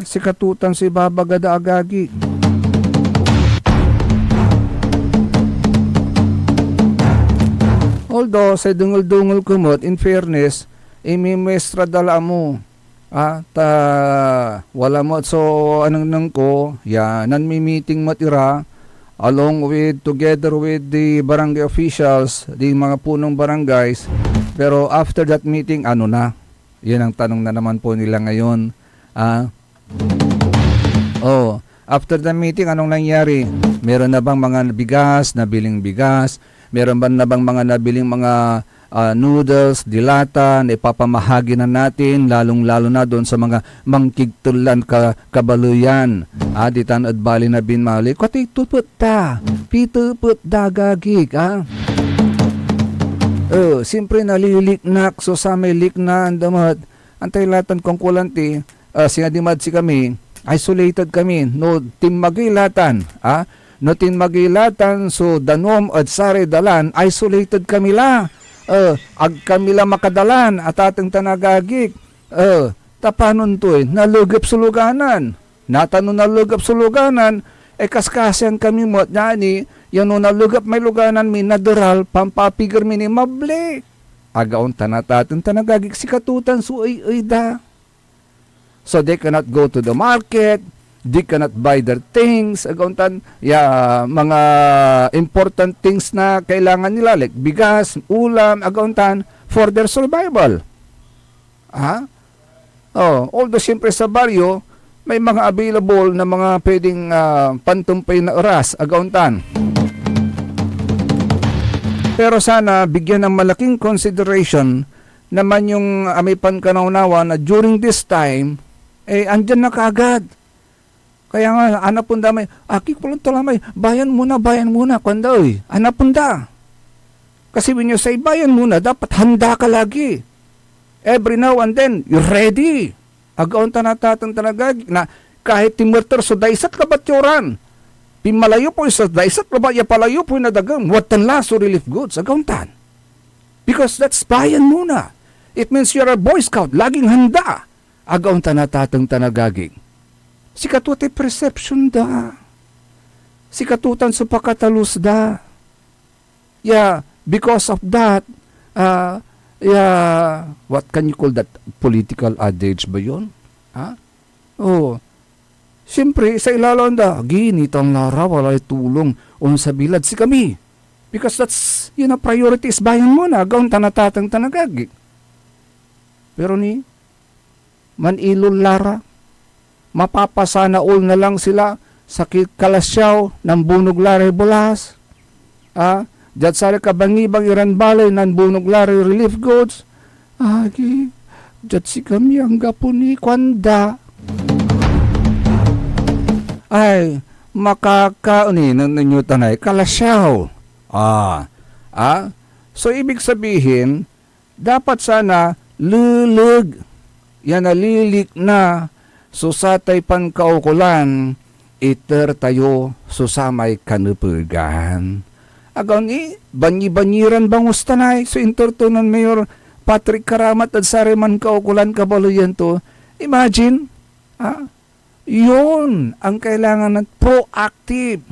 Sikatutan si Baba Gada agagi. Although sa dungol-dungol kumot, in fairness, imimestra dala mo. Wala mo. So, anong nang ko, nan-meeting matira, together with the barangay officials, the mga punong barangays. Pero after that meeting, ano na? Yan ang tanong na naman po nila ngayon. After the meeting, anong nangyari? Meron na bang mga bigas, nabiling bigas? Meron ba na bang mga nabiling mga noodles, dilata, na ipapamahagi na natin, lalong-lalo na doon sa mga mangkigtulan kabaluyan. Ditan at bali na binmali, katitupot ta, pitupot dagagig, siyempre naliliknak, so sa may likna, andamad, antay latan kong kulanti, sinadimad si kami, isolated kami, no timagilatan, no tinmagilatan, so danom at sare dalan, isolated kami la, ag kami la makadalan, at ating tanagagik, tapanon to nalugap suluganan, natanon nalugap suluganan, kaskasan kami mo, nani, yan no nalugap may luganan, minaderal, pampapigar minimable, agaon tanatatin tanagagik sikatutan, so da. So they cannot go to the market, they cannot buy their things, aguntan, mga important things na kailangan nila, like bigas, ulam, aguntan, for their survival. Although siyempre sa baryo, may mga available na mga pwedeng pantumpay na oras, aguntan. Pero sana, bigyan ng malaking consideration naman yung amipan kanaunawa na during this time, andyan na kaagad. Kaya nga, anapunda may, kikulang talamay, bayan muna, kwandaoy, anapunda. Kasi when you say bayan muna, dapat handa ka lagi. Every now and then, you're ready. Agaon tanatatang tanagag, na kahit timurter, so daisat kabat yoran. Pimalayo po sa daisat kabat, palayo po na dagang, watan laso relief goods, agaon tan. Because that's bayan muna. It means you're a Boy Scout, laging handa. Agaon tanatatang tanagaging. Sikatuti perception da. Sikatutan sa pakatalus da. Because of that, what can you call that? Political adage ba yun? Siyempre, sa ilalon da, ginitang lara, walay tulong, sa bilad si kami. Because that's, priority is bayan mo na, agaon tanatatang tanagaging. Pero manilol lara, mapapasana all na lang sila sa kalasyaw ng bunog lari bulas. Diyat sari kabangibang iran balay ng bunog lari relief goods. Diyat si kami ang gapuni kwanda. Ay, makakauni ng ninyo tanay kalasyaw. So, ibig sabihin, dapat sana lulag. Yan nalilik na susatay pan kaukulan, iter tayo susamay kanupurgan. Agaw ni, banyi-banyiran bangus tanay, so intertunan Mayor Patrick Karamat at sareman kaukulan kabaluyan to. Imagine, yun ang kailangan ng proactive.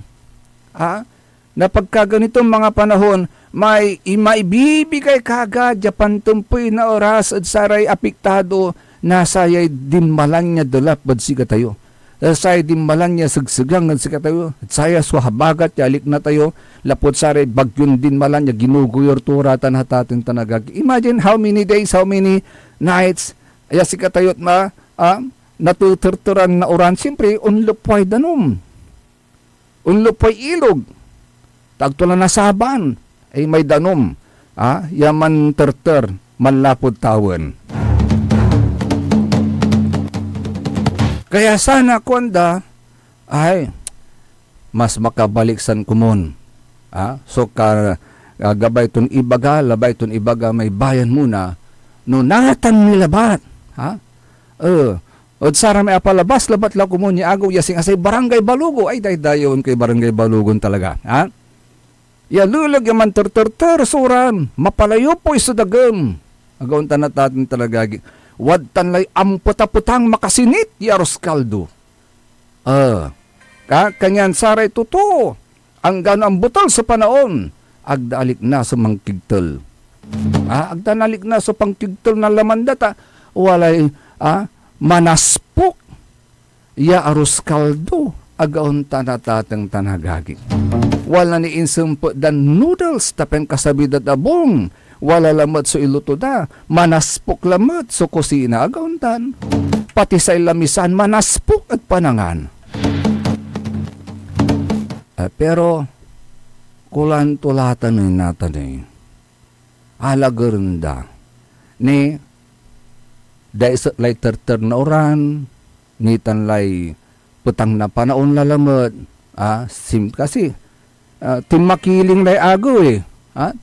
Na pagka ganitong mga panahon, may maibibigay kagad Japan tumpoy na oras at saray apektado nasayay dinmalan niya dalap bad siga tayo. Say dinmalan niya sagsagang at siga tayo. At saya suhabagat yalik na tayo lapot saray bagyon dinmalan niya ginuguyor turatan hatatin tanagag. Imagine how many days, how many nights aya siga tayo na natuturturan na oran. Siyempre unlupay danom. Unlupay ilog. Tagtulan na saban ay may danom, yaman terter, manlapod tawon. Kaya sana kuanda, ay, mas makabaliksan kumon. So, gabay ton ibaga, labay ton ibaga, may bayan muna, no nangatan nilabat. Od sara may apalabas, labat lang kumon niya agaw, yasing asay barangay balugo, ay daydayon kay barangay balugon talaga. Lulag yaman ter suran, mapalayo po isa dagam. Agaw tanat natin talaga, wad tanlay amputaputang makasinit, yaros kaldo. Kanyan saray tuto, ang ganang butol sa panaon, agdalik na sa mangkigtol. Agdanalik na sa pangkigtol na laman data, walay, manaspok, ya aros kaldo, agaw tanatatang tanagagi. Wala ni insumpot dan noodles tapen kasabida abong. Wala lamat so iluto da. Manaspok lamat so kusina agauntan. Pati sa ilamisan manaspok at panangan. Pero kulan tulatan ni natin alagurunda ni daisat lay terter na oran nitan lay putang na panaon lalamat. Sim kasi tinmakiling lay agaw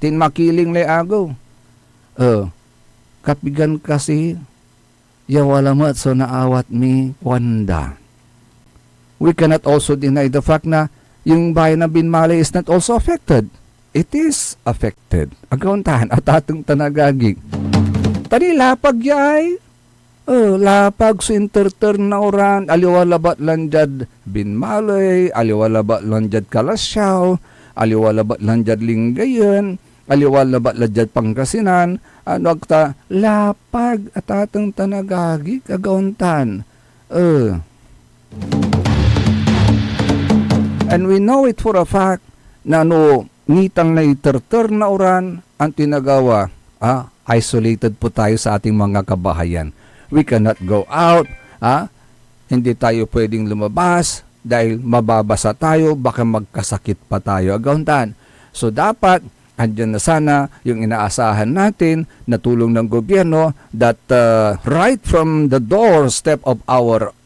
tinmakiling lay agaw. Kapigan kasi yawalamat so naawat mi wanda. We cannot also deny the fact na yung bayan ng Binmalay is not also affected. It is affected. Agauntahan at atong tanagagig. Tani lapag yay. Lapag so interter na oran, aliwalabat lanjad Binmalay, aliwalabat lanjad Kalasyaw, aliwalabat lanjad Lingayen, aliwalabat lanjad Pangasinan, agta lapag at atong tanagagi kagauntan. And we know it for a fact na nitang na iterter na oran ang tinagawa, isolated po tayo sa ating mga kabahayan. We cannot go out, hindi tayo pwedeng lumabas dahil mababasa tayo, baka magkasakit pa tayo agauntan. So dapat, andyan na sana yung inaasahan natin na tulong ng gobyerno that right from the doorstep of our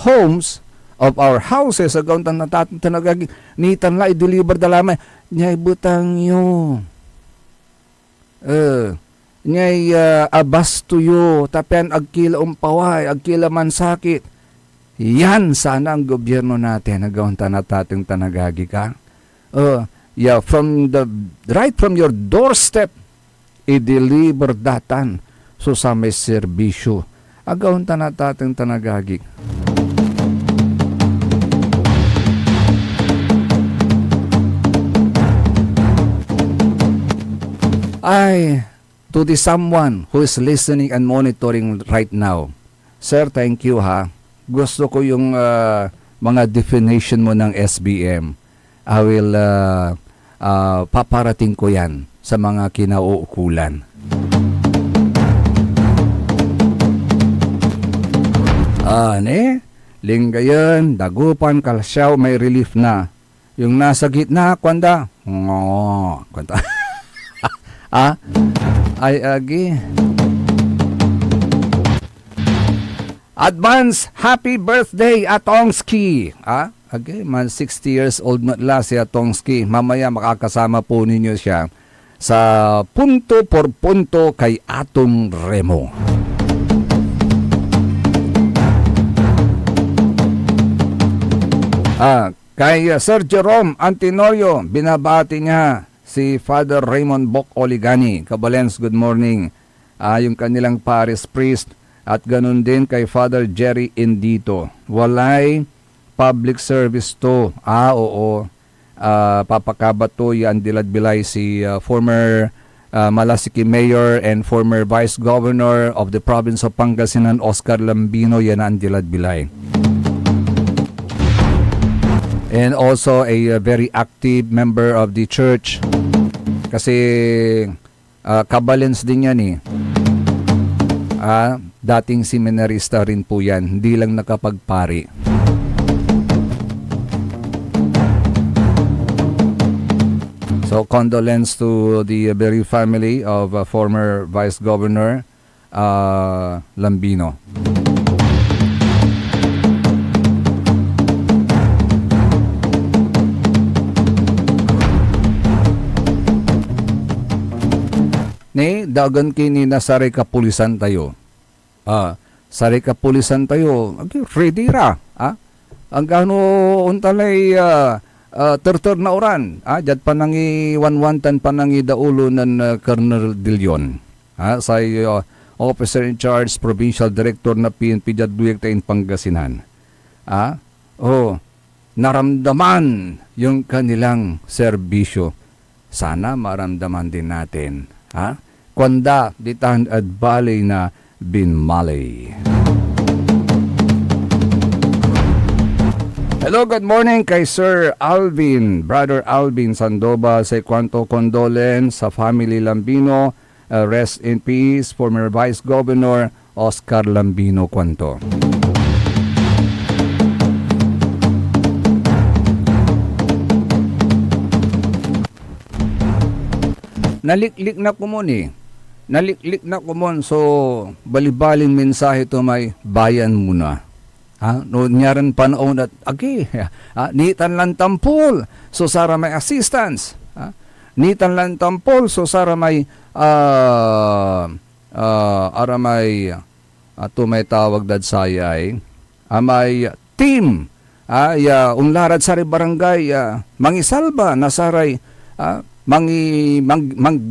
homes, of our houses, agauntan na tanagag, nitan la i-deliver dalamay, nyay butang nyo. Ngay abas tuyo, tapian agkila umpaway, agkila man sakit. Yan sana ang gobyerno natin, nagawanta na tating tanagagi ka. Right from your doorstep, i-deliver datan. So sa may serbisyo, agawanta na tating tanagagi. To the someone who is listening and monitoring right now, sir, thank you Gusto ko yung mga definition mo ng SBM. I will paparating ko yan sa mga kinauukulan. Lingayen, Dagupan, Kalasyaw, may relief na. Yung nasa gitna, kwanda. Kwanda. Ay agi. Advance happy birthday Atongski. Okay, man 60 years old na si Atongski. Mamaya makakasama po ninyo siya sa punto por punto kay Atong Remo. Kay Sir Jerome Antinorio, binabati niya si Father Raymond Bok Oligani. Kabalens, good morning. Yung kanilang parish priest. At ganun din kay Father Jerry Indito. Walay public service to. Oo. papakabat to yan diladbilay si former Malasiki Mayor and former Vice Governor of the Province of Pangasinan, Oscar Lambino, yan ang diladbilay. And also a very active member of the church kasi kabalens din yan dating seminarista rin po yan, hindi lang nakapagpari. So condolence to the very family of former Vice Governor Lambino. Ni dagan kini na saray kapulisan tayo. Saray kapulisan tayo. Okay, ready ra. Ang gano untalay terter na oran. Jad panangi wanwantan panangi daulo ng Colonel Dillon. Say Officer in Charge, Provincial Director na PNP Jaduyag tayo Pangasinan. Naramdaman yung kanilang serbisyo. Sana maramdaman din natin. Kwanda ditan at balay na binmalay. Hello, good morning kay Sir Alvin, Brother Alvin Sandoval. Say kwanto condolence sa family Lambino. Rest in peace, former Vice Governor Oscar Lambino kwanto. Naliklik na ko mo Naliklik na ko mo. So, balibaling mensahe to may bayan muna. Noon nyaran panahon at nitan lang tampol. So, sara may assistance. Nitan lang tampol. So, sara may may tawag dad sayay. May team. Unlarad sari barangay. Mangisalba na saray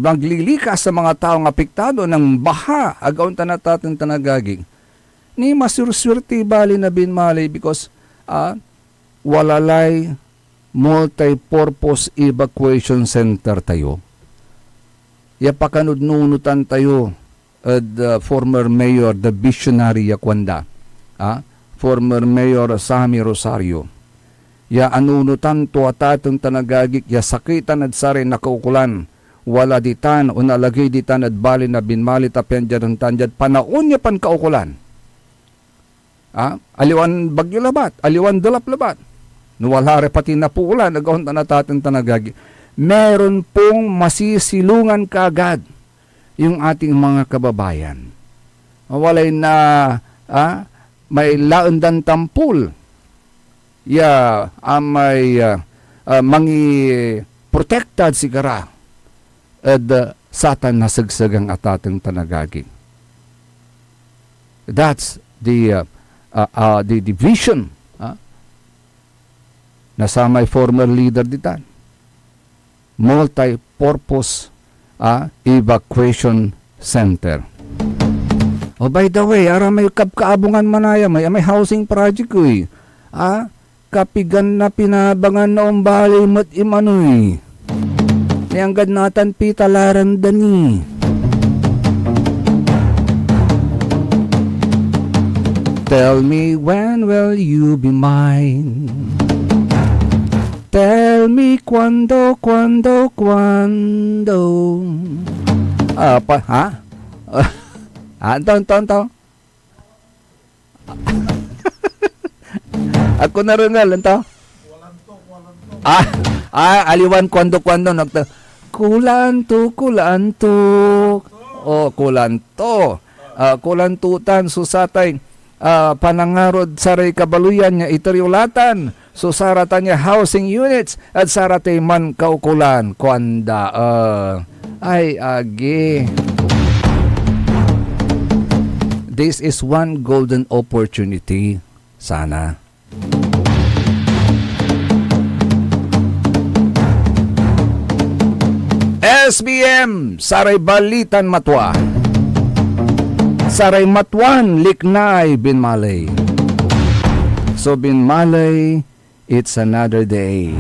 maglilikas sa mga taong apektado ng baha agaw natin tanagaging ni masurswerte bali na binmalay because walalay multi-purpose evacuation center tayo. Pakanudnunutan tayo former mayor the visionary yakwanda former mayor Sammy Rosario. Anunutan to atatong tanagagik sakitan at sari nakaukulan wala ditan o nalagay ditan at bali na binmali tapyan dyan tanjad panaon niya pan kaukulan. Aliwan bagyo labat, aliwan dalap labat. Nuwala repati na po ulan, nagahon natatong tanagagik. Meron pong masisilungan kagad yung ating mga kababayan. Walay na may laundan tampul. May mangi protected sigara at satan nasagsagang atateng tanagagi. That's the vision na sa may former leader ditan. Multi-purpose evacuation center. By the way, may kaabungan manaya, may housing project ko kapigan na pinabangan na umbali mat imanoy. Niyanggad natan pitalaran dani. Tell me when will you be mine? Tell me cuando. Anton. Ako na rin nga, lanto? Aliwan, kwando, kulanto. Kulanto. Kulantutan, susatay, panangarod saray kabaluyan niya, itaryulatan, susaratan niya housing units, at saratay man kaukulan, kwanda. Agi. This is one golden opportunity, sana. SBM, Saray Balitan Matwa. Saray Matuan, Liknay, Binmalay. So Binmalay, it's another day.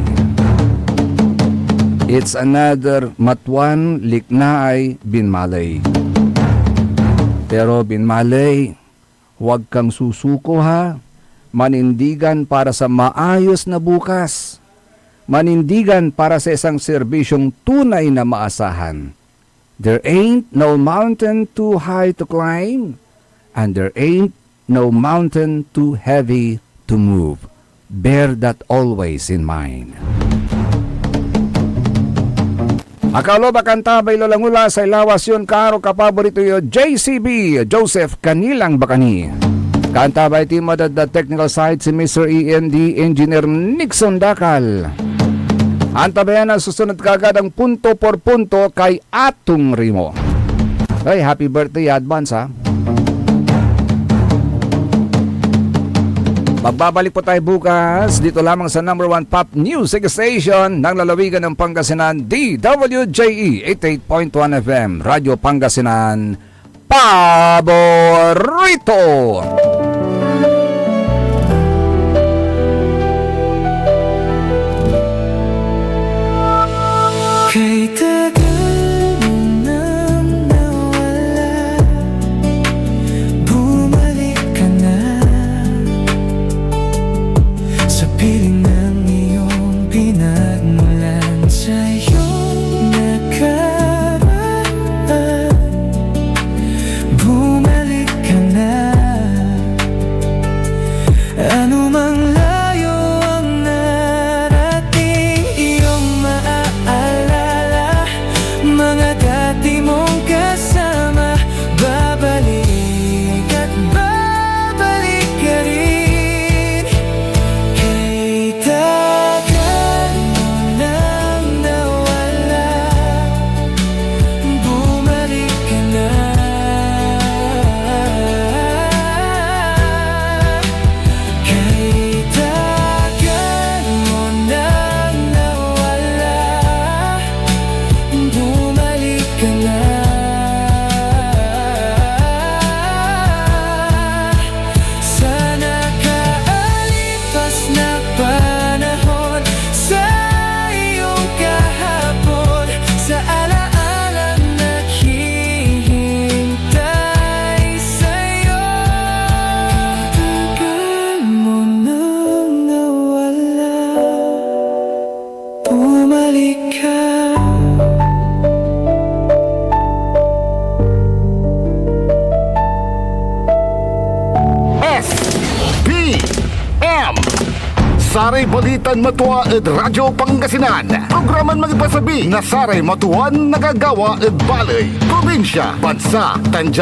It's another Matuan Liknaay Binmalay. Pero Binmalay, huwag kang susuko ha. Manindigan para sa maayos na bukas. Manindigan para sa isang serbisyong tunay na maasahan. There ain't no mountain too high to climb, and there ain't no mountain too heavy to move. Bear that always in mind. Akalo bakantabay lalangula sa ilawas yun karo kapaborito yo JCB Joseph Kanilang Bakani. Kantabay timo the technical side si Mr. END Engineer Nixon Dakal. Antabayan na susunod kagad ang punto por punto kay Atong Rimo. Hey, happy birthday advance ha. Magbabalik po tayo bukas dito lamang sa number 1 pop music station ng lalawigan ng Pangasinan, DWJE 88.1 FM, Radyo Pangasinan, Paborito!
Kay tagal nang nawala, bumalik ka na sa piling ng iyong pinagmulan sa iyong nakaraan. Bumalik ka na, ano mang layo ang narating iyong maaalala. Mga dati mong kasama, babalik at babalik ka rin. Kay tagal mo nang nawala, bumalik ka na. Kay tagal mo nang nawala, bumalik ka na. Sa nakalipas na panahon, sa iyong kahapon, sa alaalang naghihintay sa'yo. Tagal mo nang nawala, bumalik ka.
SBM Saray Balitan Matua ed Radyo Pangasinan. Programan magipasabi na Saray Matuan nagagawa ed Balay, Probinsya, Bansa, Tanja.